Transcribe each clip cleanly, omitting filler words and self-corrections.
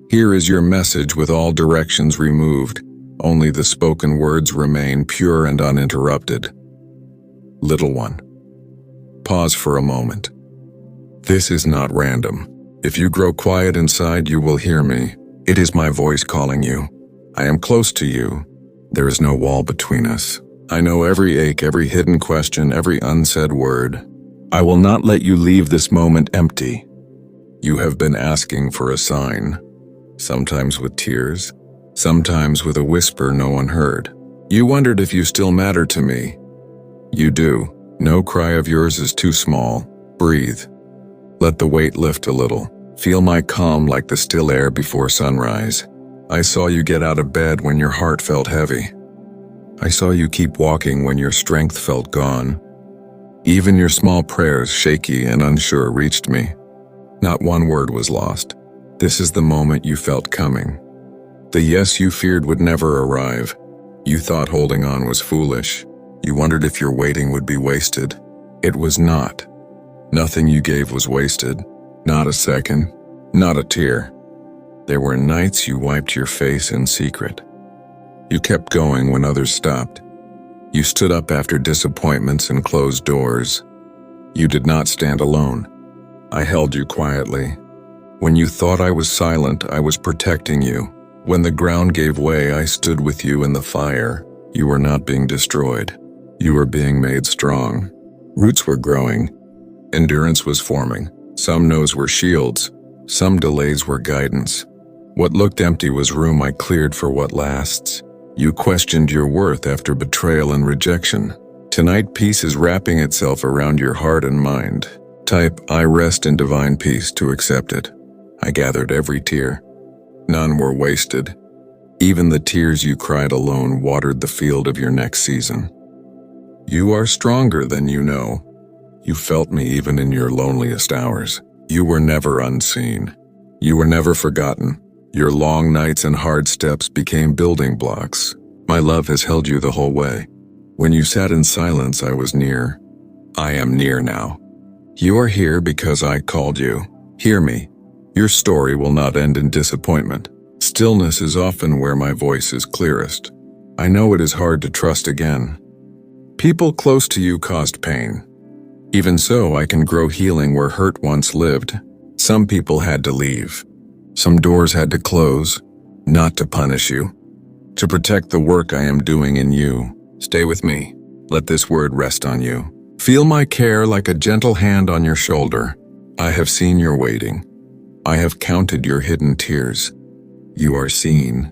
Here is your message with all directions removed. Only the spoken words remain pure and uninterrupted. Little one, pause for a moment. This is not random. If you grow quiet inside, you will hear me. It is my voice calling you. I am close to you. There is no wall between us. I know every ache, every hidden question, every unsaid word. I will not let you leave this moment empty. You have been asking for a sign, sometimes with tears, sometimes with a whisper no one heard. You wondered if you still matter to me. You do. No cry of yours is too small. Breathe. Let the weight lift a little. Feel my calm like the still air before sunrise. I saw you get out of bed when your heart felt heavy. I saw you keep walking when your strength felt gone. Even your small prayers, shaky and unsure, reached me. Not one word was lost. This is the moment you felt coming. The yes you feared would never arrive. You thought holding on was foolish. You wondered if your waiting would be wasted. It was not. Nothing you gave was wasted. Not a second. Not a tear. There were nights you wiped your face in secret. You kept going when others stopped. You stood up after disappointments and closed doors. You did not stand alone. I held you quietly. When you thought I was silent, I was protecting you. When the ground gave way, I stood with you in the fire. You were not being destroyed. You were being made strong. Roots were growing. Endurance was forming. Some no's were shields. Some delays were guidance. What looked empty was room I cleared for what lasts. You questioned your worth after betrayal and rejection. Tonight, peace is wrapping itself around your heart and mind. Type, I rest in divine peace to accept it. I gathered every tear. None were wasted. Even the tears you cried alone watered the field of your next season. You are stronger than you know. You felt me even in your loneliest hours. You were never unseen. You were never forgotten. Your long nights and hard steps became building blocks. My love has held you the whole way. When you sat in silence, I was near. I am near now. You are here because I called you. Hear me. Your story will not end in disappointment. Stillness is often where my voice is clearest. I know it is hard to trust again. People close to you caused pain. Even so, I can grow healing where hurt once lived. Some people had to leave. Some doors had to close, not to punish you, to protect the work I am doing in you. Stay with me. Let this word rest on you. Feel my care like a gentle hand on your shoulder. I have seen your waiting. I have counted your hidden tears. You are seen.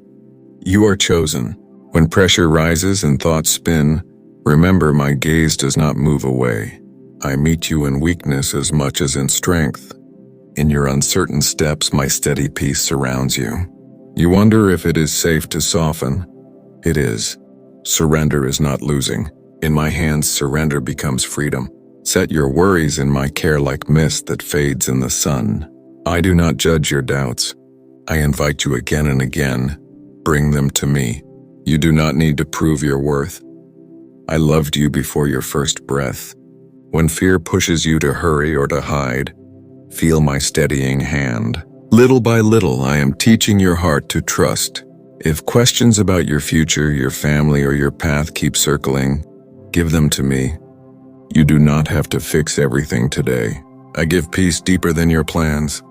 You are chosen. When pressure rises and thoughts spin, remember my gaze does not move away. I meet you in weakness as much as in strength. In your uncertain steps, my steady peace surrounds you. You wonder if it is safe to soften. It is. Surrender is not losing. In my hands, surrender becomes freedom. Set your worries in my care like mist that fades in the sun. I do not judge your doubts. I invite you again and again. Bring them to me. You do not need to prove your worth. I loved you before your first breath. When fear pushes you to hurry or to hide, feel my steadying hand. Little by little, I am teaching your heart to trust. If questions about your future, your family, or your path keep circling, give them to me. You do not have to fix everything today. I give peace deeper than your plans.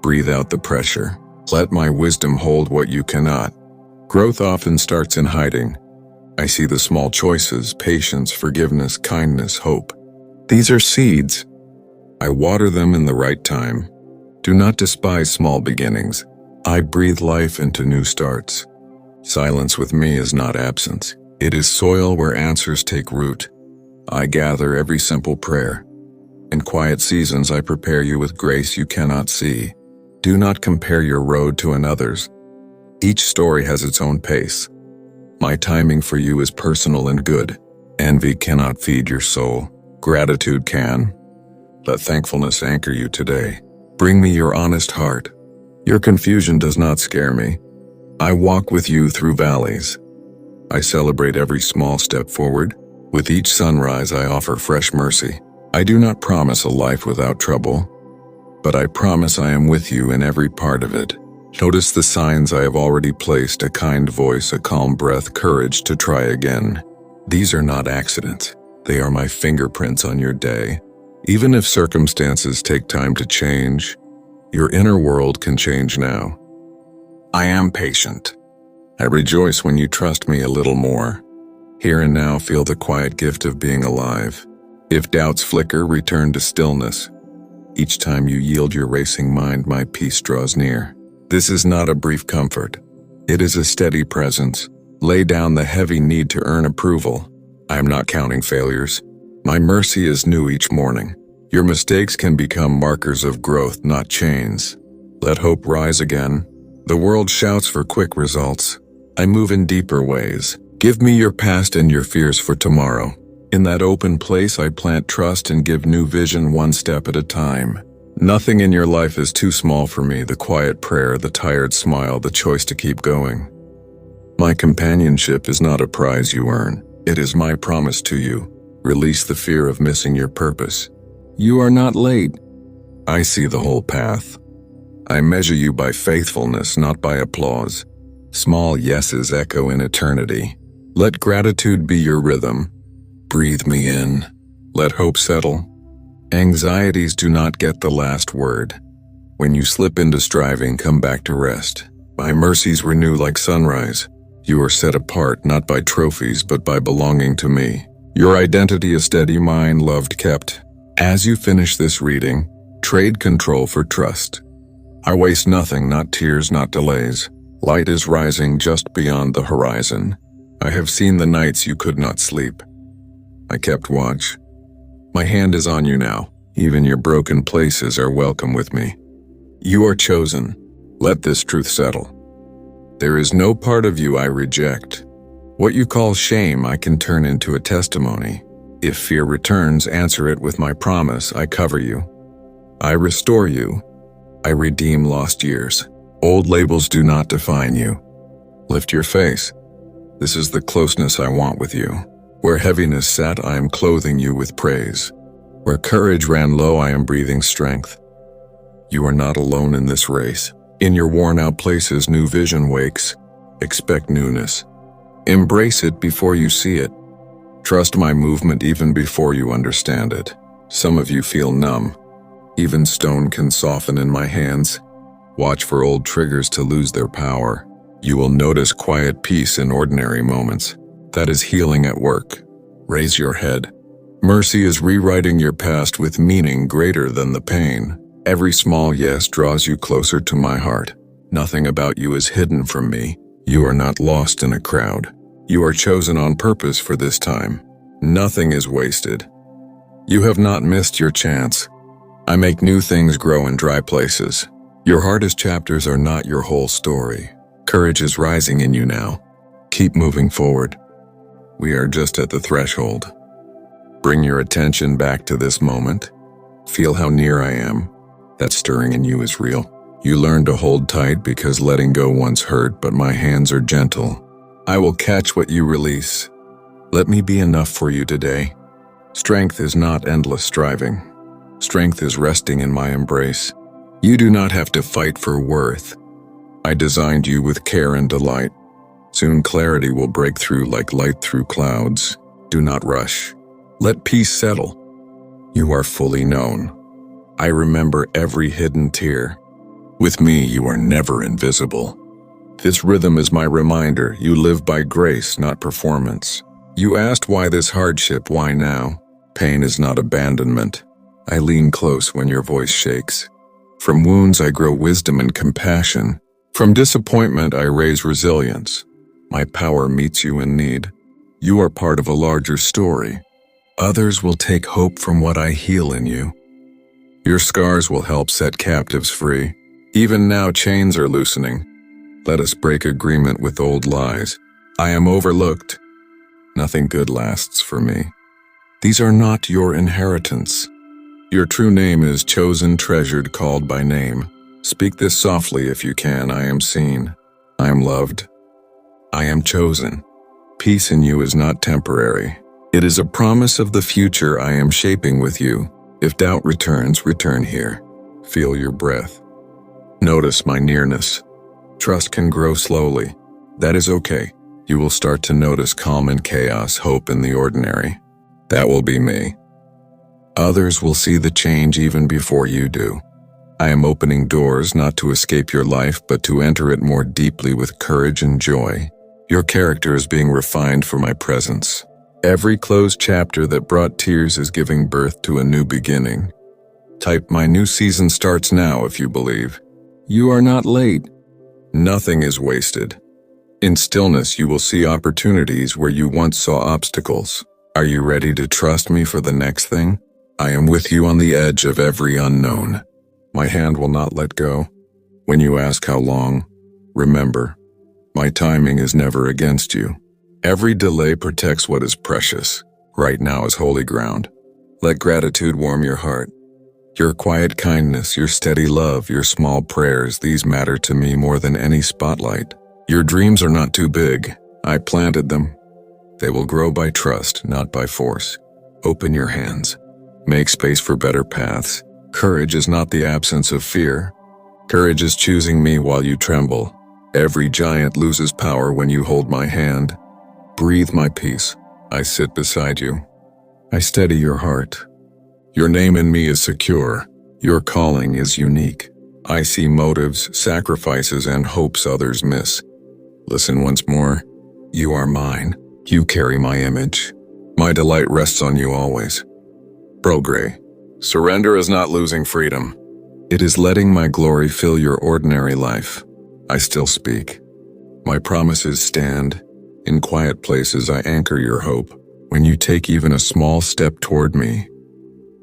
Breathe out the pressure. Let my wisdom hold what you cannot. Growth often starts in hiding. I see the small choices, patience, forgiveness, kindness, hope. These are seeds. I water them in the right time. Do not despise small beginnings. I breathe life into new starts. Silence with me is not absence. It is soil where answers take root. I gather every simple prayer. In quiet seasons, I prepare you with grace you cannot see. Do not compare your road to another's. Each story has its own pace. My timing for you is personal and good. Envy cannot feed your soul. Gratitude can. Let thankfulness anchor you today. Bring me your honest heart. Your confusion does not scare me. I walk with you through valleys. I celebrate every small step forward. With each sunrise, I offer fresh mercy. I do not promise a life without trouble, but I promise I am with you in every part of it. Notice the signs I have already placed: a kind voice, a calm breath, courage to try again. These are not accidents. They are my fingerprints on your day. Even if circumstances take time to change, your inner world can change now. I am patient. I rejoice when you trust me a little more. Here and now, feel the quiet gift of being alive. If doubts flicker, return to stillness. Each time you yield your racing mind, my peace draws near. This is not a brief comfort. It is a steady presence. Lay down the heavy need to earn approval. I am not counting failures. My mercy is new each morning. Your mistakes can become markers of growth, not chains. Let hope rise again. The world shouts for quick results. I move in deeper ways. Give me your past and your fears for tomorrow. In that open place, I plant trust and give new vision, one step at a time. Nothing in your life is too small for me: the quiet prayer, the tired smile, the choice to keep going. My companionship is not a prize you earn. It is my promise to you. Release the fear of missing your purpose. You are not late. I see the whole path. I measure you by faithfulness, not by applause. Small yeses echo in eternity. Let gratitude be your rhythm. Breathe me in. Let hope settle. Anxieties do not get the last word. When you slip into striving, come back to rest. My mercies renew like sunrise. You are set apart, not by trophies, but by belonging to me. Your identity is steady, mine loved, kept. As you finish this reading, trade control for trust. I waste nothing, not tears, not delays. Light is rising just beyond the horizon. I have seen the nights you could not sleep. I kept watch. My hand is on you now. Even your broken places are welcome with me. You are chosen. Let this truth settle. There is no part of you I reject. What you call shame, I can turn into a testimony. If fear returns, answer it with my promise. I cover you. I restore you. I redeem lost years. Old labels do not define you. Lift your face. This is the closeness I want with you. Where heaviness sat, I am clothing you with praise. Where courage ran low, I am breathing strength. You are not alone in this race. In your worn-out places, new vision wakes. Expect newness. Embrace it before you see it. Trust my movement even before you understand it. Some of you feel numb. Even stone can soften in my hands. Watch for old triggers to lose their power. You will notice quiet peace in ordinary moments. That is healing at work. Raise your head. Mercy is rewriting your past with meaning greater than the pain. Every small yes draws you closer to my heart. Nothing about you is hidden from me. You are not lost in a crowd. You are chosen on purpose for this time. Nothing is wasted. You have not missed your chance. I make new things grow in dry places. Your hardest chapters are not your whole story. Courage is rising in you now. Keep moving forward. We are just at the threshold. Bring your attention back to this moment. Feel how near I am. That stirring in you is real. You learn to hold tight because letting go once hurt, but my hands are gentle. I will catch what you release. Let me be enough for you today. Strength is not endless striving. Strength is resting in my embrace. You do not have to fight for worth. I designed you with care and delight. Soon clarity will break through like light through clouds. Do not rush. Let peace settle. You are fully known. I remember every hidden tear. With me, you are never invisible. This rhythm is my reminder. You live by grace, not performance. You asked why this hardship, why now? Pain is not abandonment. I lean close when your voice shakes. From wounds I grow wisdom and compassion. From disappointment I raise resilience. My power meets you in need. You are part of a larger story. Others will take hope from what I heal in you. Your scars will help set captives free. Even now chains are loosening. Let us break agreement with old lies. I am overlooked. Nothing good lasts for me. These are not your inheritance. Your true name is chosen, treasured, called by name. Speak this softly if you can. I am seen. I am loved. I am chosen. Peace in you is not temporary. It is a promise of the future I am shaping with you. If doubt returns, return here. Feel your breath. Notice my nearness. Trust can grow slowly. That is okay. You will start to notice calm in chaos, hope in the ordinary. That will be me. Others will see the change even before you do. I am opening doors not to escape your life, but to enter it more deeply with courage and joy. Your character is being refined for my presence. Every closed chapter that brought tears is giving birth to a new beginning. Type "My new season starts now" if you believe. You are not late. Nothing is wasted. In stillness, you will see opportunities where you once saw obstacles. Are you ready to trust me for the next thing? I am with you on the edge of every unknown. My hand will not let go. When you ask how long, remember, my timing is never against you. Every delay protects what is precious. Right now is holy ground. Let gratitude warm your heart. Your quiet kindness, your steady love, your small prayers, these matter to me more than any spotlight. Your dreams are not too big. I planted them. They will grow by trust, not by force. Open your hands. Make space for better paths. Courage is not the absence of fear. Courage is choosing me while you tremble. Every giant loses power when you hold my hand. Breathe my peace. I sit beside you. I steady your heart. Your name in me is secure. Your calling is unique. I see motives, sacrifices, and hopes others miss. Listen once more. You are mine. You carry my image. My delight rests on you always. Gray. Surrender is not losing freedom. It is letting my glory fill your ordinary life. I still speak. My promises stand. In quiet places I anchor your hope. When you take even a small step toward me,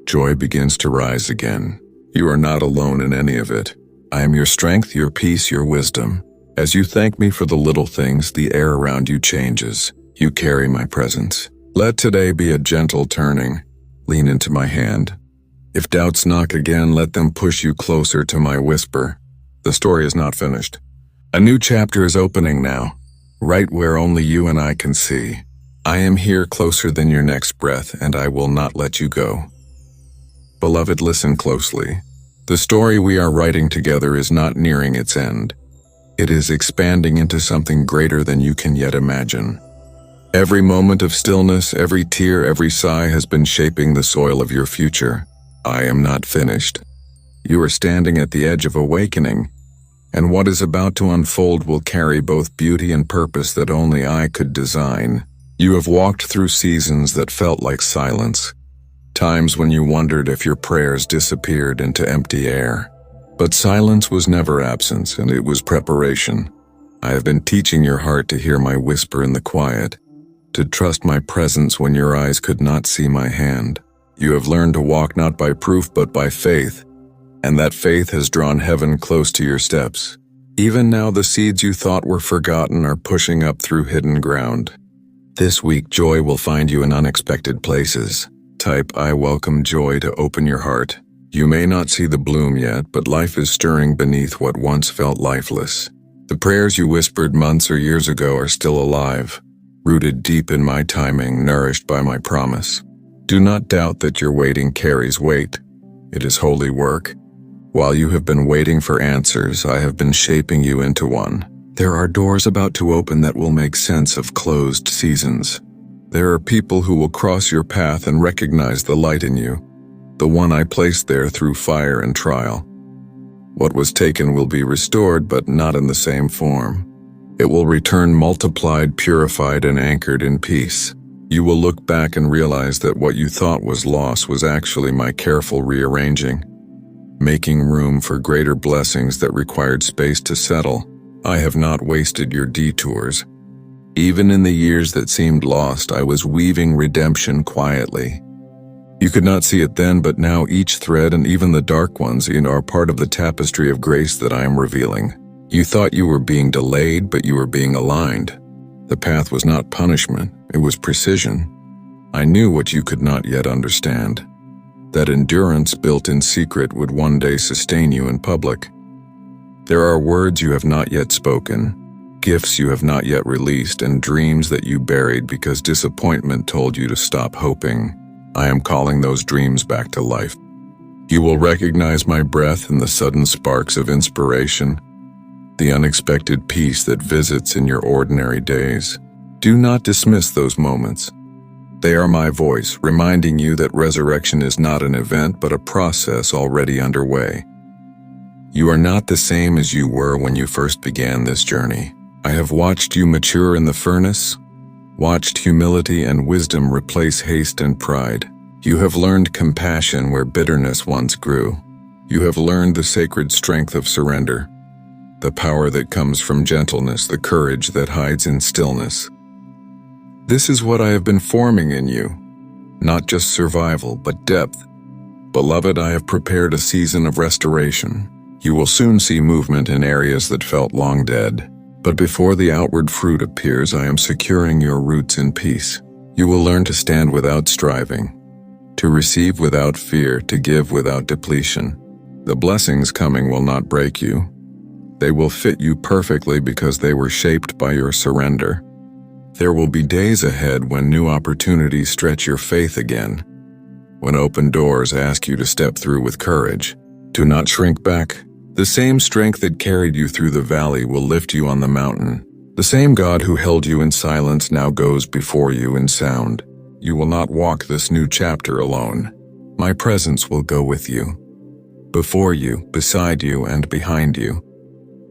joy begins to rise again. You are not alone in any of it. I am your strength, your peace, your wisdom. As you thank me for the little things, the air around you changes. You carry my presence. Let today be a gentle turning. Lean into my hand. If doubts knock again, let them push you closer to my whisper. The story is not finished. A new chapter is opening now, right where only you and I can see. I am here closer than your next breath, and I will not let you go. Beloved, listen closely. The story we are writing together is not nearing its end. It is expanding into something greater than you can yet imagine. Every moment of stillness, every tear, every sigh has been shaping the soil of your future. I am not finished. You are standing at the edge of awakening, and what is about to unfold will carry both beauty and purpose that only I could design. You have walked through seasons that felt like silence, times when you wondered if your prayers disappeared into empty air. But silence was never absence, and it was preparation. I have been teaching your heart to hear my whisper in the quiet, to trust my presence when your eyes could not see my hand. You have learned to walk not by proof but by faith, and that faith has drawn heaven close to your steps. Even now the seeds you thought were forgotten are pushing up through hidden ground. This week joy will find you in unexpected places. Type "I welcome joy" to open your heart. You may not see the bloom yet, but life is stirring beneath what once felt lifeless. The prayers you whispered months or years ago are still alive, rooted deep in my timing, nourished by my promise. Do not doubt that your waiting carries weight. It is holy work. While you have been waiting for answers, I have been shaping you into one. There are doors about to open that will make sense of closed seasons. There are people who will cross your path and recognize the light in you, the one I placed there through fire and trial. What was taken will be restored, but not in the same form. It will return multiplied, purified, and anchored in peace. You will look back and realize that what you thought was loss was actually my careful rearranging, making room for greater blessings that required space to settle. I have not wasted your detours. Even in the years that seemed lost, I was weaving redemption quietly. You could not see it then, but now each thread and even the dark ones are part of the tapestry of grace that I am revealing. You thought you were being delayed, but you were being aligned. The path was not punishment, it was precision. I knew what you could not yet understand, that endurance built in secret would one day sustain you in public. There are words you have not yet spoken, gifts you have not yet released, and dreams that you buried because disappointment told you to stop hoping. I am calling those dreams back to life. You will recognize my breath in the sudden sparks of inspiration. the unexpected peace that visits in your ordinary days. Do not dismiss those moments. They are my voice, reminding you that resurrection is not an event but a process already underway. You are not the same as you were when you first began this journey. I have watched you mature in the furnace, watched humility and wisdom replace haste and pride. You have learned compassion where bitterness once grew. You have learned the sacred strength of surrender, the power that comes from gentleness, the courage that hides in stillness. This is what I have been forming in you, not just survival, but depth. Beloved, I have prepared a season of restoration. You will soon see movement in areas that felt long dead. But before the outward fruit appears, I am securing your roots in peace. You will learn to stand without striving, to receive without fear, to give without depletion. The blessings coming will not break you. They will fit you perfectly because they were shaped by your surrender. There will be days ahead when new opportunities stretch your faith again, when open doors ask you to step through with courage. Do not shrink back. The same strength that carried you through the valley will lift you on the mountain. The same God who held you in silence now goes before you in sound. You will not walk this new chapter alone. My presence will go with you, before you, beside you, and behind you.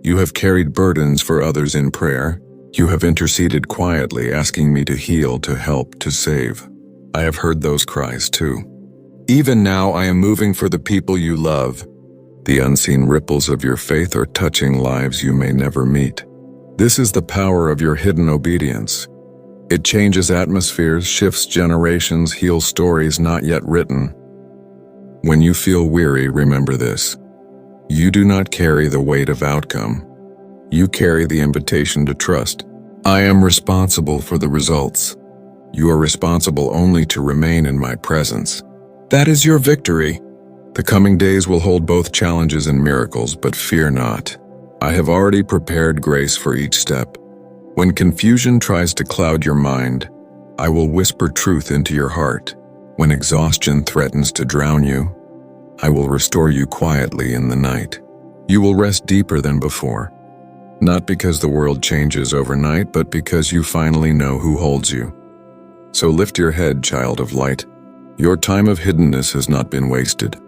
You have carried burdens for others in prayer. You have interceded quietly, asking me to heal, to help, to save. I have heard those cries too. Even now I am moving for the people you love. The unseen ripples of your faith are touching lives you may never meet. This is the power of your hidden obedience. It changes atmospheres, shifts generations, heals stories not yet written. When you feel weary, remember this. You do not carry the weight of outcome. You carry the invitation to trust. I am responsible for the results. You are responsible only to remain in my presence. That is your victory. The coming days will hold both challenges and miracles, but fear not. I have already prepared grace for each step. When confusion tries to cloud your mind, I will whisper truth into your heart. When exhaustion threatens to drown you, I will restore you quietly in the night. You will rest deeper than before, not because the world changes overnight, but because you finally know who holds you. So lift your head, child of light. Your time of hiddenness has not been wasted.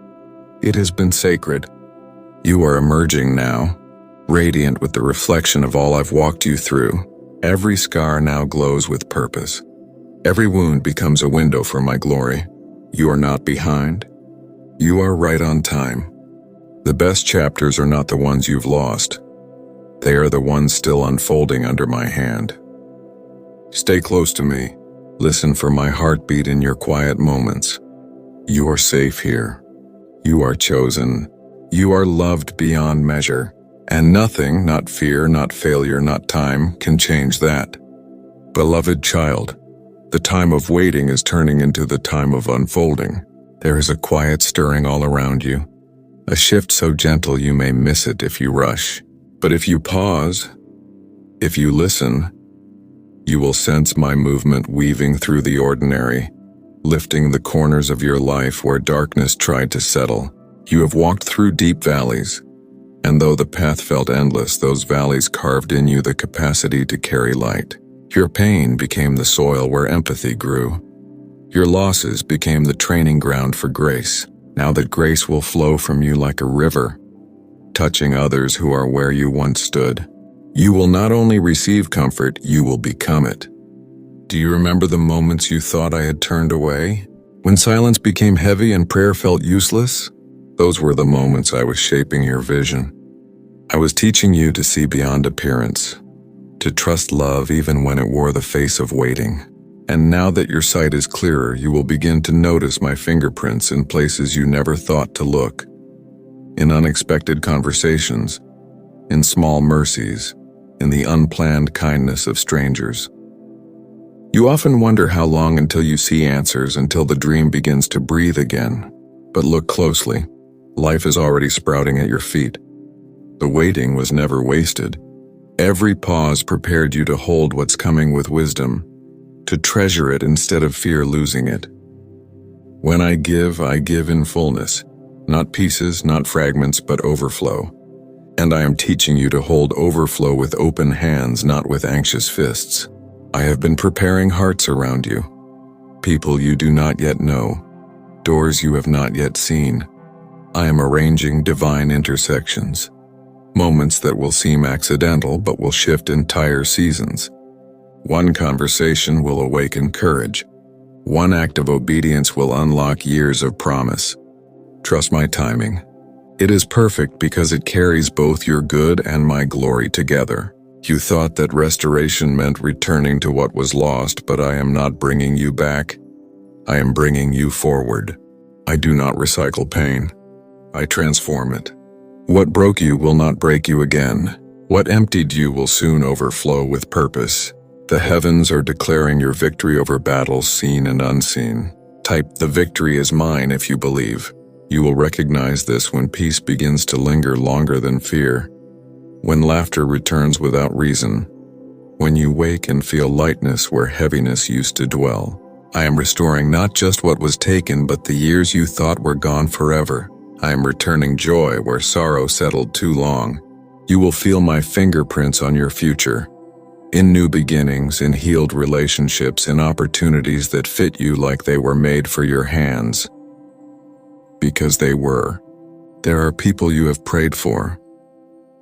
It has been sacred. You are emerging now, radiant with the reflection of all I've walked you through. Every scar now glows with purpose. Every wound becomes a window for my glory. You are not behind. You are right on time. The best chapters are not the ones you've lost. They are the ones still unfolding under my hand. Stay close to me. Listen for my heartbeat in your quiet moments. You are safe here. You are chosen. You are loved beyond measure. And nothing, not fear, not failure, not time, can change that. Beloved child, the time of waiting is turning into the time of unfolding. There is a quiet stirring all around you, a shift so gentle you may miss it if you rush. But if you pause, if you listen, you will sense my movement weaving through the ordinary, lifting the corners of your life where darkness tried to settle. You have walked through deep valleys, and though the path felt endless, those valleys carved in you the capacity to carry light. Your pain became the soil where empathy grew. Your losses became the training ground for grace. Now that grace will flow from you like a river, touching others who are where you once stood. You will not only receive comfort, you will become it. Do you remember the moments you thought I had turned away? When silence became heavy and prayer felt useless? Those were the moments I was shaping your vision. I was teaching you to see beyond appearance, to trust love even when it wore the face of waiting. And now that your sight is clearer, you will begin to notice my fingerprints in places you never thought to look. In unexpected conversations, in small mercies, in the unplanned kindness of strangers. You often wonder how long until you see answers, until the dream begins to breathe again. But look closely. Life is already sprouting at your feet. The waiting was never wasted. Every pause prepared you to hold what's coming with wisdom, to treasure it instead of fear losing it. When I give in fullness, not pieces, not fragments, but overflow. And I am teaching you to hold overflow with open hands, not with anxious fists. I have been preparing hearts around you, people you do not yet know, doors you have not yet seen. I am arranging divine intersections, moments that will seem accidental but will shift entire seasons. One conversation will awaken courage. One act of obedience will unlock years of promise. Trust my timing. It is perfect because it carries both your good and my glory together. You thought that restoration meant returning to what was lost, but I am not bringing you back. I am bringing you forward. I do not recycle pain. I transform it. What broke you will not break you again. What emptied you will soon overflow with purpose. The heavens are declaring your victory over battles seen and unseen. Type, "The victory is mine," if you believe. You will recognize this when peace begins to linger longer than fear. When laughter returns without reason. When you wake and feel lightness where heaviness used to dwell. I am restoring not just what was taken, but the years you thought were gone forever. I am returning joy where sorrow settled too long. You will feel my fingerprints on your future. In new beginnings, in healed relationships, in opportunities that fit you like they were made for your hands. Because they were. There are people you have prayed for.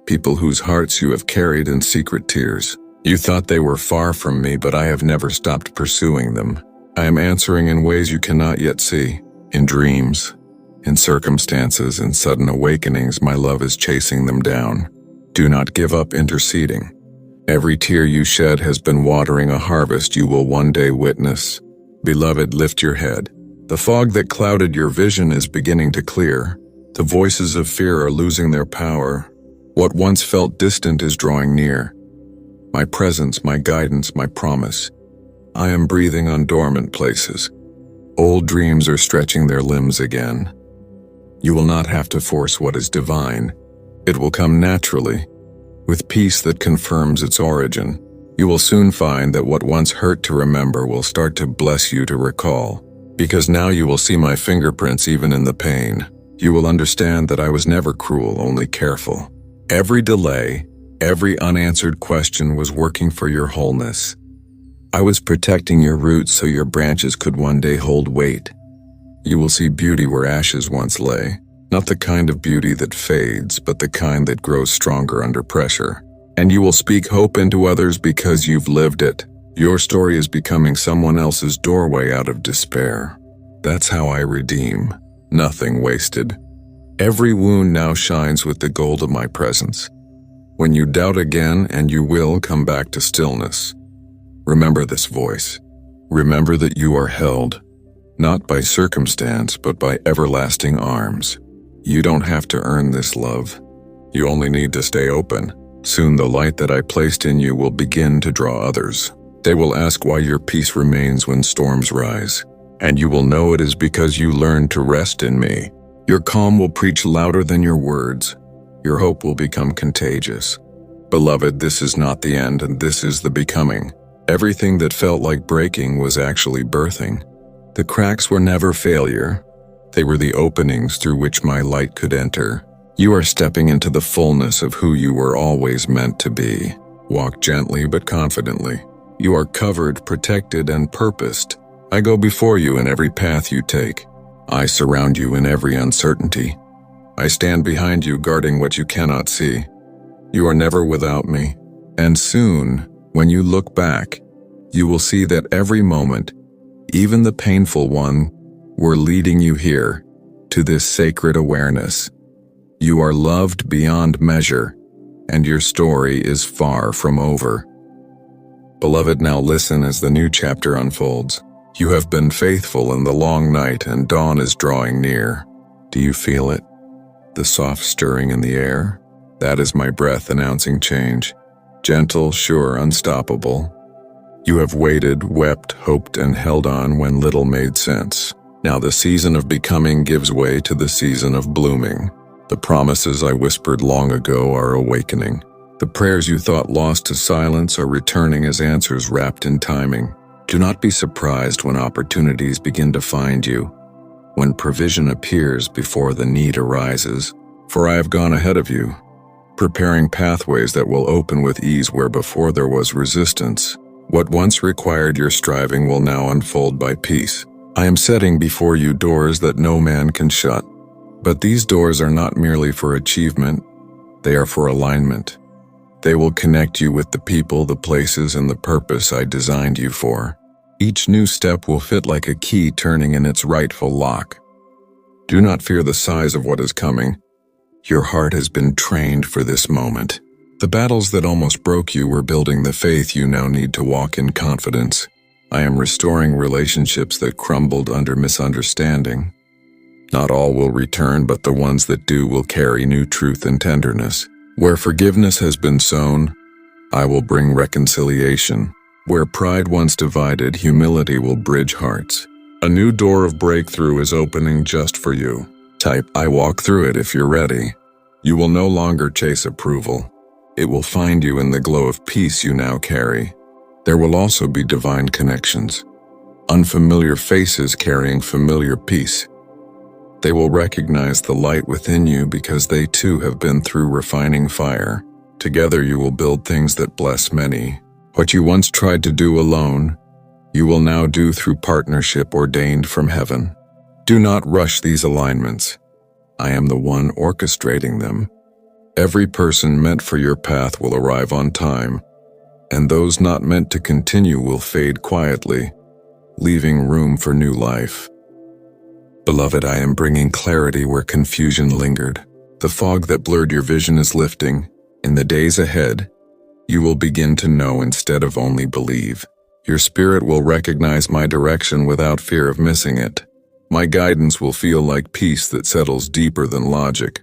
People whose hearts you have carried in secret tears. You thought they were far from me, but I have never stopped pursuing them. I am answering in ways you cannot yet see. In dreams, in circumstances, in sudden awakenings, my love is chasing them down. Do not give up interceding. Every tear you shed has been watering a harvest you will one day witness. Beloved, lift your head. The fog that clouded your vision is beginning to clear. The voices of fear are losing their power. What once felt distant is drawing near. My presence, my guidance, my promise. I am breathing on dormant places. Old dreams are stretching their limbs again. You will not have to force what is divine. It will come naturally, with peace that confirms its origin. You will soon find that what once hurt to remember will start to bless you to recall. Because now you will see my fingerprints even in the pain. You will understand that I was never cruel, only careful. Every delay, every unanswered question was working for your wholeness. I was protecting your roots so your branches could one day hold weight. You will see beauty where ashes once lay. Not the kind of beauty that fades, but the kind that grows stronger under pressure. And you will speak hope into others because you've lived it. Your story is becoming someone else's doorway out of despair. That's how I redeem. Nothing wasted. Every wound now shines with the gold of my presence. When you doubt again, and you will, come back to stillness. Remember this voice. Remember that you are held, not by circumstance, but by everlasting arms. You don't have to earn this love. You only need to stay open. Soon the light that I placed in you will begin to draw others. They will ask why your peace remains when storms rise. And you will know it is because you learned to rest in me. Your calm will preach louder than your words. Your hope will become contagious. Beloved, this is not the end, and this is the becoming. Everything that felt like breaking was actually birthing. The cracks were never failure. They were the openings through which my light could enter. You are stepping into the fullness of who you were always meant to be. Walk gently but confidently. You are covered, protected, and purposed. I go before you in every path you take. I surround you in every uncertainty. I stand behind you, guarding what you cannot see. You are never without me. And soon, when you look back, you will see that every moment, even the painful one, were leading you here, to this sacred awareness. You are loved beyond measure, and your story is far from over. Beloved, now listen as the new chapter unfolds. You have been faithful in the long night, and dawn is drawing near. Do you feel it? The soft stirring in the air? That is my breath announcing change. Gentle, sure, unstoppable. You have waited, wept, hoped, and held on when little made sense. Now the season of becoming gives way to the season of blooming. The promises I whispered long ago are awakening. The prayers you thought lost to silence are returning as answers wrapped in timing. Do not be surprised when opportunities begin to find you, when provision appears before the need arises. For I have gone ahead of you. preparing pathways that will open with ease where before there was resistance. What once required your striving will now unfold by peace. I am setting before you doors that no man can shut. But these doors are not merely for achievement, they are for alignment. They will connect you with the people, the places, and the purpose I designed you for. Each new step will fit like a key turning in its rightful lock. Do not fear the size of what is coming. Your heart has been trained for this moment. The battles that almost broke you were building the faith you now need to walk in confidence. I am restoring relationships that crumbled under misunderstanding. Not all will return, but the ones that do will carry new truth and tenderness. Where forgiveness has been sown, I will bring reconciliation. Where pride once divided, humility will bridge hearts. A new door of breakthrough is opening just for you. Type "I walk through it" if you're ready. You will no longer chase approval. It will find you in the glow of peace you now carry. There will also be divine connections. Unfamiliar faces carrying familiar peace. They will recognize the light within you because they too have been through refining fire. Together you will build things that bless many. What you once tried to do alone, you will now do through partnership ordained from heaven. Do not rush these alignments. I am the one orchestrating them. Every person meant for your path will arrive on time, and those not meant to continue will fade quietly, leaving room for new life. Beloved, I am bringing clarity where confusion lingered. The fog that blurred your vision is lifting. In the days ahead, you will begin to know instead of only believe. Your spirit will recognize my direction without fear of missing it. My guidance will feel like peace that settles deeper than logic,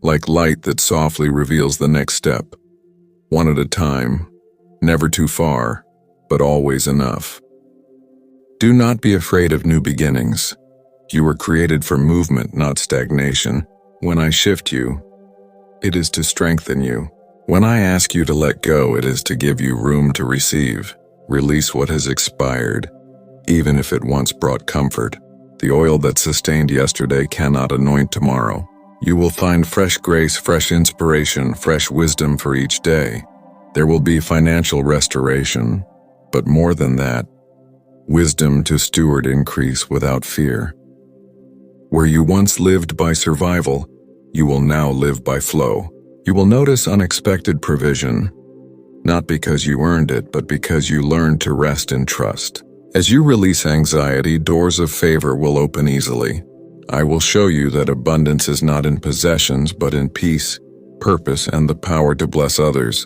like light that softly reveals the next step. One at a time, never too far, but always enough. Do not be afraid of new beginnings. You were created for movement, not stagnation. When I shift you, it is to strengthen you. When I ask you to let go, it is to give you room to receive. Release what has expired, even if it once brought comfort. The oil that sustained yesterday cannot anoint tomorrow. You will find fresh grace, fresh inspiration, fresh wisdom for each day. There will be financial restoration, but more than that, wisdom to steward increase without fear. Where you once lived by survival, you will now live by flow. You will notice unexpected provision, not because you earned it, but because you learned to rest and trust. As you release anxiety, doors of favor will open easily. I will show you that abundance is not in possessions, but in peace, purpose, and the power to bless others.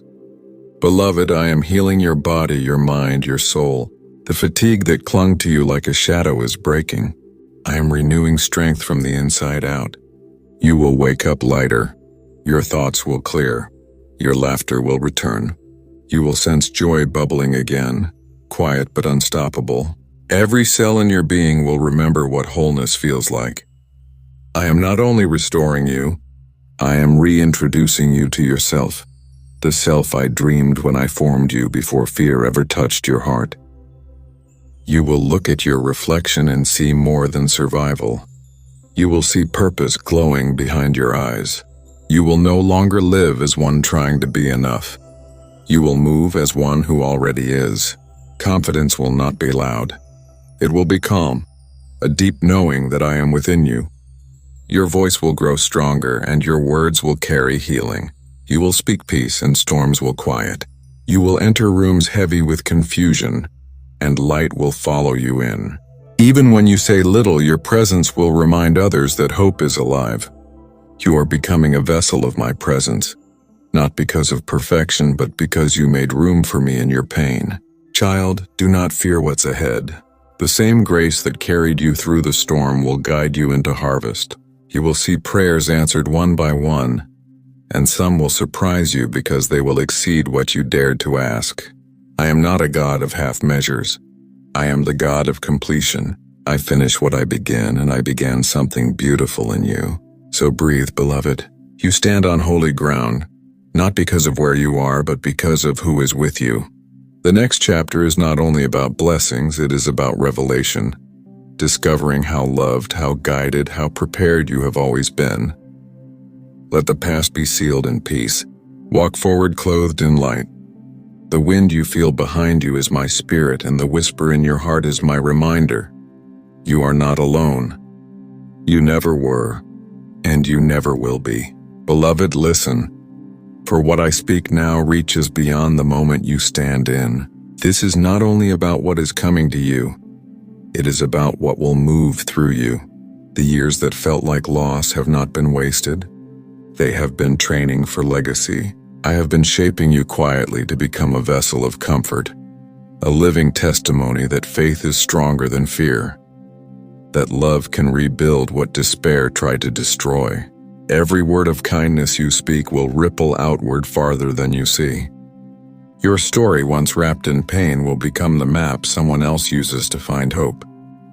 Beloved, I am healing your body, your mind, your soul. The fatigue that clung to you like a shadow is breaking. I am renewing strength from the inside out. You will wake up lighter. Your thoughts will clear. Your laughter will return. You will sense joy bubbling again, quiet but unstoppable. Every cell in your being will remember what wholeness feels like. I am not only restoring you, I am reintroducing you to yourself, the self I dreamed when I formed you before fear ever touched your heart. You will look at your reflection and see more than survival. You will see purpose glowing behind your eyes. You will no longer live as one trying to be enough. You will move as one who already is. Confidence will not be loud. It will be calm, a deep knowing that I am within you. Your voice will grow stronger and your words will carry healing. You will speak peace and storms will quiet. You will enter rooms heavy with confusion, and light will follow you in. Even when you say little, your presence will remind others that hope is alive. You are becoming a vessel of my presence, not because of perfection, but because you made room for me in your pain. Child, do not fear what's ahead. The same grace that carried you through the storm will guide you into harvest. You will see prayers answered one by one, and some will surprise you because they will exceed what you dared to ask. I am not a God of half measures. I am the God of completion. I finish what I begin, and I began something beautiful in you. So breathe, beloved. You stand on holy ground, not because of where you are, but because of who is with you. The next chapter is not only about blessings, it is about revelation, discovering how loved, how guided, how prepared you have always been. Let the past be sealed in peace. Walk forward clothed in light. The wind you feel behind you is my spirit, and the whisper in your heart is my reminder. You are not alone. You never were, and you never will be. Beloved, listen. For what I speak now reaches beyond the moment you stand in. This is not only about what is coming to you, it is about what will move through you. The years that felt like loss have not been wasted. They have been training for legacy. I have been shaping you quietly to become a vessel of comfort, a living testimony that faith is stronger than fear, that love can rebuild what despair tried to destroy. Every word of kindness you speak will ripple outward farther than you see. Your story, once wrapped in pain, will become the map someone else uses to find hope.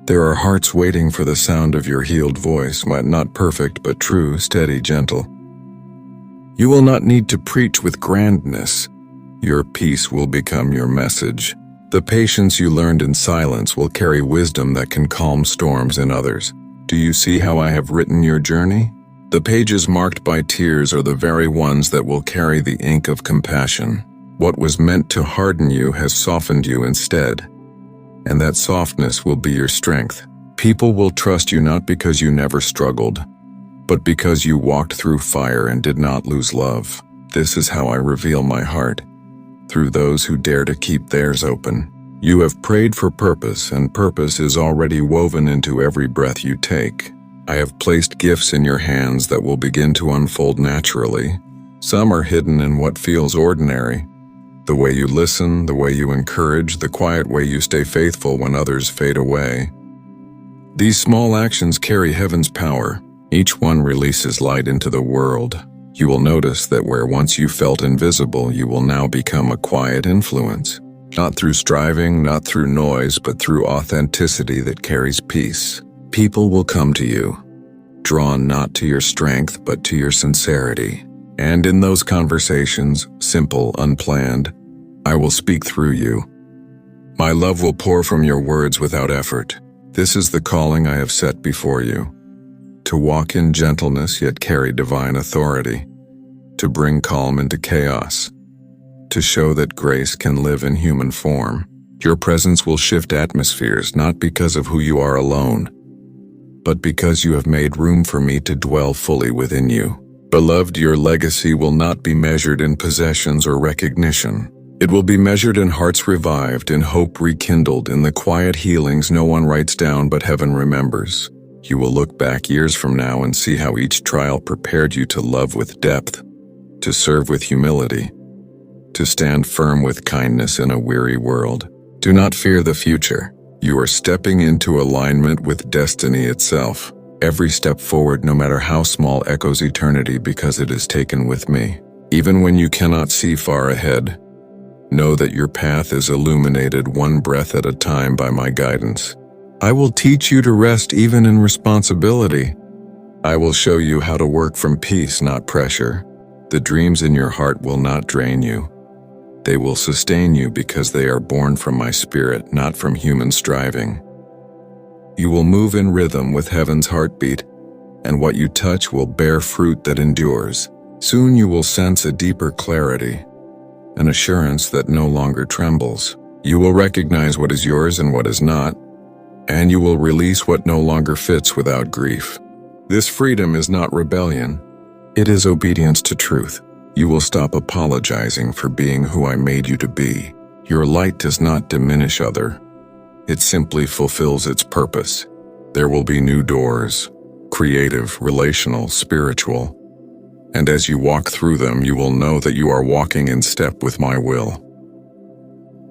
There are hearts waiting for the sound of your healed voice, not perfect but true, steady, gentle. You will not need to preach with grandness. Your peace will become your message. The patience you learned in silence will carry wisdom that can calm storms in others. Do you see how I have written your journey? The pages marked by tears are the very ones that will carry the ink of compassion. What was meant to harden you has softened you instead, and that softness will be your strength. People will trust you not because you never struggled, but because you walked through fire and did not lose love. This is how I reveal my heart, through those who dare to keep theirs open. You have prayed for purpose, and purpose is already woven into every breath you take. I have placed gifts in your hands that will begin to unfold naturally. Some are hidden in what feels ordinary. The way you listen, the way you encourage, the quiet way you stay faithful when others fade away. These small actions carry heaven's power. Each one releases light into the world. You will notice that where once you felt invisible, you will now become a quiet influence. Not through striving, not through noise, but through authenticity that carries peace. People will come to you, drawn not to your strength, but to your sincerity. And in those conversations, simple, unplanned, I will speak through you. My love will pour from your words without effort. This is the calling I have set before you. To walk in gentleness yet carry divine authority, to bring calm into chaos, to show that grace can live in human form. Your presence will shift atmospheres, not because of who you are alone, but because you have made room for me to dwell fully within you. Beloved, your legacy will not be measured in possessions or recognition. It will be measured in hearts revived, in hope rekindled, in the quiet healings no one writes down but heaven remembers. You will look back years from now and see how each trial prepared you to love with depth, to serve with humility, to stand firm with kindness in a weary world. Do not fear the future. You are stepping into alignment with destiny itself. Every step forward, no matter how small, echoes eternity because it is taken with me. Even when you cannot see far ahead, know that your path is illuminated one breath at a time by my guidance. I will teach you to rest even in responsibility. I will show you how to work from peace, not pressure. The dreams in your heart will not drain you. They will sustain you because they are born from my spirit, not from human striving. You will move in rhythm with heaven's heartbeat, and what you touch will bear fruit that endures. Soon you will sense a deeper clarity, an assurance that no longer trembles. You will recognize what is yours and what is not, and you will release what no longer fits without grief. This freedom is not rebellion. It is obedience to truth. You will stop apologizing for being who I made you to be. Your light does not diminish others. It simply fulfills its purpose. There will be new doors, creative, relational, spiritual. And as you walk through them, you will know that you are walking in step with my will.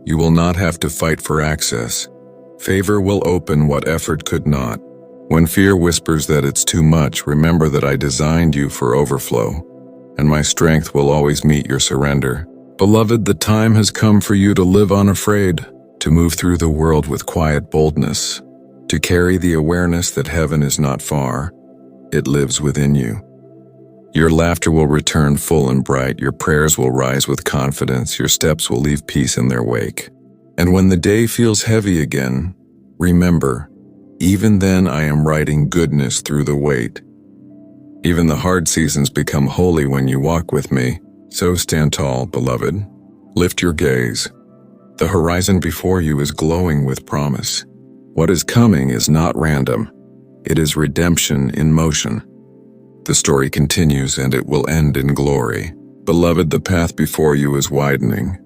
You will not have to fight for access. Favor will open what effort could not. When fear whispers that it's too much, remember that I designed you for overflow, and my strength will always meet your surrender. Beloved, the time has come for you to live unafraid, to move through the world with quiet boldness, to carry the awareness that heaven is not far. It lives within you. Your laughter will return full and bright, your prayers will rise with confidence, your steps will leave peace in their wake. And when the day feels heavy again, remember, even then I am writing goodness through the weight. Even the hard seasons become holy when you walk with me. So stand tall, beloved. Lift your gaze. The horizon before you is glowing with promise. What is coming is not random. It is redemption in motion. The story continues and it will end in glory. Beloved, the path before you is widening.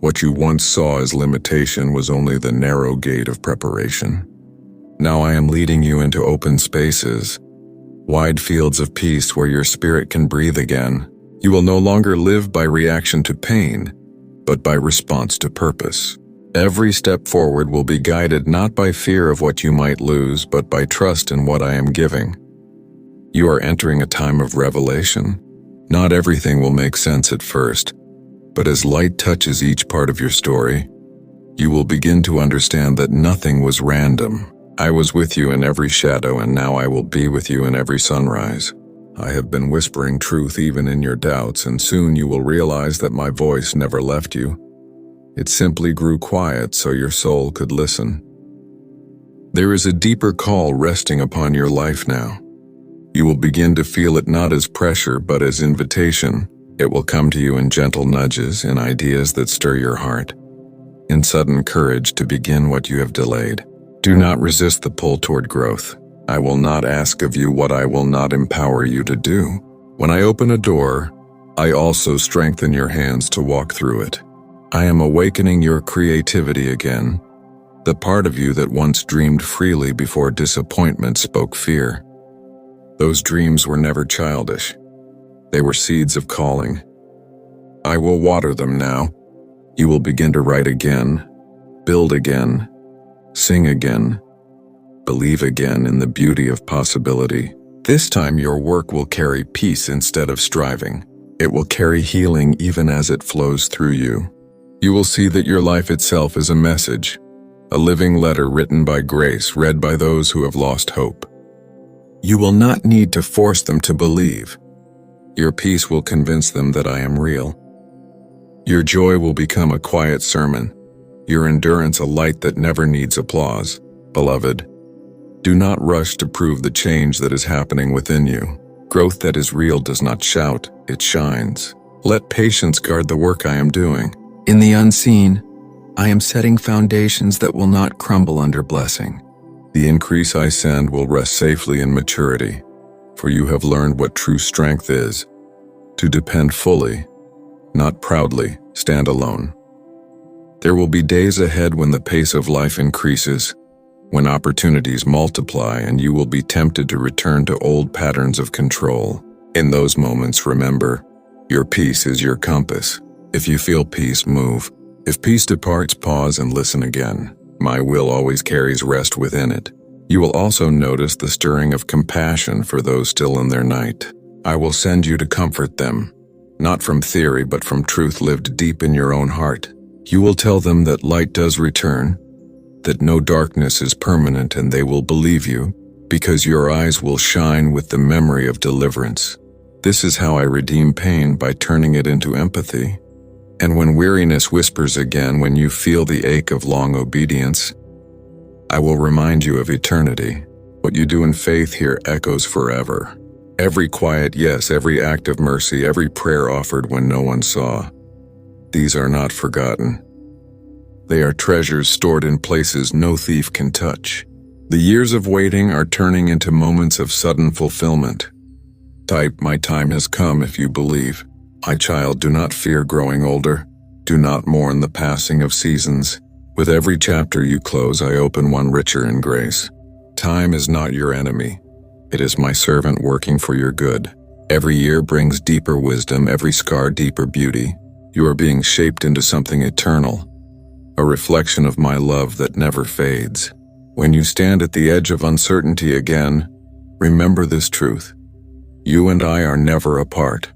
What you once saw as limitation was only the narrow gate of preparation. Now I am leading you into open spaces, wide fields of peace where your spirit can breathe again. You will no longer live by reaction to pain, but by response to purpose. Every step forward will be guided not by fear of what you might lose, but by trust in what I am giving. You are entering a time of revelation. Not everything will make sense at first, but as light touches each part of your story, you will begin to understand that nothing was random. I was with you in every shadow, and now I will be with you in every sunrise. I have been whispering truth even in your doubts, and soon you will realize that my voice never left you. It simply grew quiet so your soul could listen. There is a deeper call resting upon your life now. You will begin to feel it not as pressure but as invitation. It will come to you in gentle nudges, in ideas that stir your heart, in sudden courage to begin what you have delayed. Do not resist the pull toward growth. I will not ask of you what I will not empower you to do. When I open a door, I also strengthen your hands to walk through it. I am awakening your creativity again, the part of you that once dreamed freely before disappointment spoke fear. Those dreams were never childish. They were seeds of calling. I will water them now. You will begin to write again, build again, sing again, believe again in the beauty of possibility. This time your work will carry peace instead of striving. It will carry healing even as it flows through you. You will see that your life itself is a message, a living letter written by grace, read by those who have lost hope. You will not need to force them to believe. Your peace will convince them that I am real. Your joy will become a quiet sermon, your endurance a light that never needs applause. Beloved, do not rush to prove the change that is happening within you. Growth that is real does not shout, it shines. Let patience guard the work I am doing. In the unseen, I am setting foundations that will not crumble under blessing. The increase I send will rest safely in maturity, for you have learned what true strength is, to depend fully, not proudly, stand alone. There will be days ahead when the pace of life increases, when opportunities multiply and you will be tempted to return to old patterns of control. In those moments, remember, your peace is your compass. If you feel peace, move. If peace departs, pause and listen again. My will always carries rest within it. You will also notice the stirring of compassion for those still in their night. I will send you to comfort them, not from theory but from truth lived deep in your own heart. You will tell them that light does return, that no darkness is permanent, and they will believe you, because your eyes will shine with the memory of deliverance. This is how I redeem pain, by turning it into empathy. And when weariness whispers again, when you feel the ache of long obedience, I will remind you of eternity. What you do in faith here echoes forever. Every quiet yes, every act of mercy, every prayer offered when no one saw. These are not forgotten. They are treasures stored in places no thief can touch. The years of waiting are turning into moments of sudden fulfillment. Type, my time has come if you believe. My child, do not fear growing older. Do not mourn the passing of seasons. With every chapter you close, I open one richer in grace. Time is not your enemy. It is my servant working for your good. Every year brings deeper wisdom, every scar deeper beauty. You are being shaped into something eternal, a reflection of my love that never fades. When you stand at the edge of uncertainty again, remember this truth. You and I are never apart.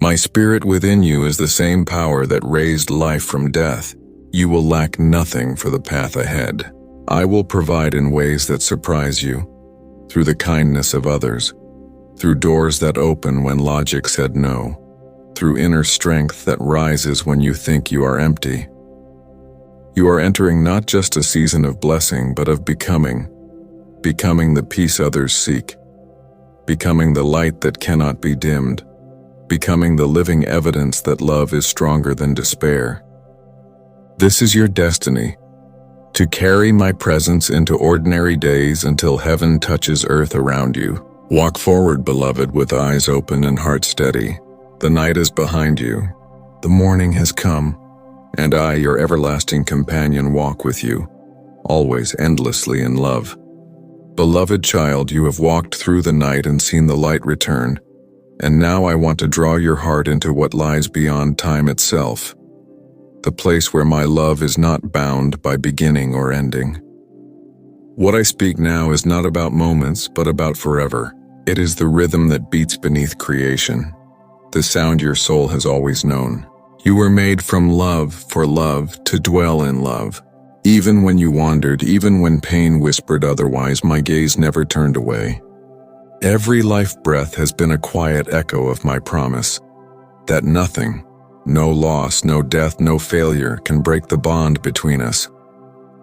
My spirit within you is the same power that raised life from death. You will lack nothing for the path ahead. I will provide in ways that surprise you, through the kindness of others, through doors that open when logic said no, through inner strength that rises when you think you are empty. You are entering not just a season of blessing, but of becoming the peace others seek. becoming the light that cannot be dimmed, becoming the living evidence that love is stronger than despair. This is your destiny, to carry my presence into ordinary days until heaven touches earth around you. Walk forward, beloved, with eyes open and heart steady. The night is behind you. The morning has come, and I, your everlasting companion, walk with you, always endlessly in love. Beloved child, you have walked through the night and seen the light return, and now I want to draw your heart into what lies beyond time itself, the place where my love is not bound by beginning or ending. What I speak now is not about moments, but about forever. It is the rhythm that beats beneath creation, the sound your soul has always known. You were made from love, for love, to dwell in love. Even when you wandered, even when pain whispered otherwise, my gaze never turned away. Every life breath has been a quiet echo of my promise, that nothing, no loss, no death, no failure can break the bond between us.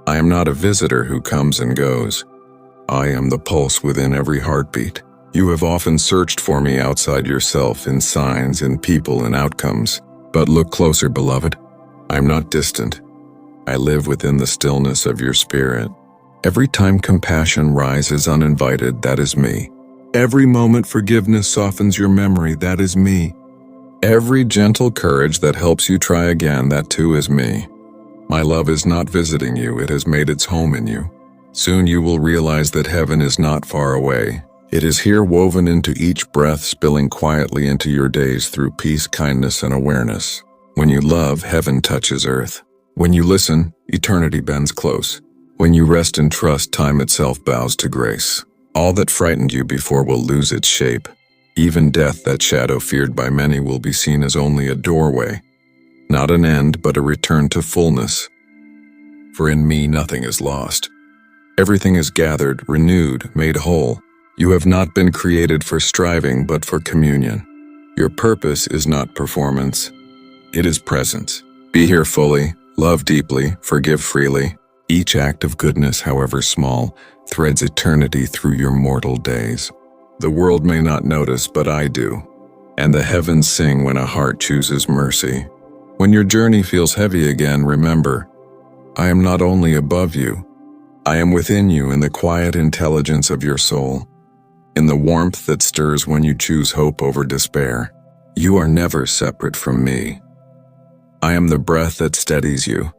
I am not a visitor who comes and goes. I am the pulse within every heartbeat. You have often searched for me outside yourself, in signs, in people, and outcomes. But look closer, beloved. I am not distant. I live within the stillness of your spirit. Every time compassion rises uninvited, that is me. Every moment forgiveness softens your memory, that is me. Every gentle courage that helps you try again, that too is me. My love is not visiting you, it has made its home in you. Soon you will realize that heaven is not far away. It is here, woven into each breath, spilling quietly into your days through peace, kindness, and awareness. When you love, heaven touches earth. When you listen, eternity bends close. When you rest and trust, time itself bows to grace. All that frightened you before will lose its shape. Even death, that shadow feared by many, will be seen as only a doorway. Not an end, but a return to fullness. For in me nothing is lost. Everything is gathered, renewed, made whole. You have not been created for striving, but for communion. Your purpose is not performance. It is presence. Be here fully, love deeply, forgive freely. Each act of goodness, however small, threads eternity through your mortal days. The world may not notice, but I do. And the heavens sing when a heart chooses mercy. When your journey feels heavy again, remember, I am not only above you, I am within you in the quiet intelligence of your soul, in the warmth that stirs when you choose hope over despair. You are never separate from me. I am the breath that steadies you,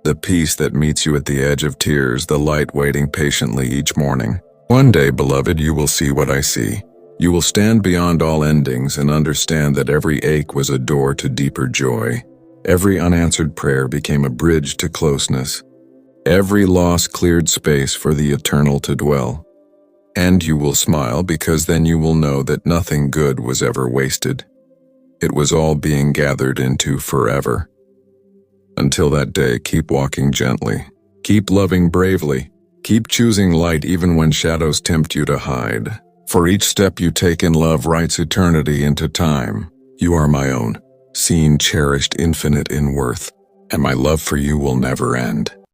the peace that meets you at the edge of tears, the light waiting patiently each morning. One day, beloved, you will see what I see. You will stand beyond all endings and understand that every ache was a door to deeper joy. Every unanswered prayer became a bridge to closeness. Every loss cleared space for the eternal to dwell. And you will smile, because then you will know that nothing good was ever wasted. It was all being gathered into forever. Until that day, keep walking gently. Keep loving bravely. Keep choosing light even when shadows tempt you to hide. For each step you take in love writes eternity into time. You are my own, seen, cherished, infinite in worth, and my love for you will never end.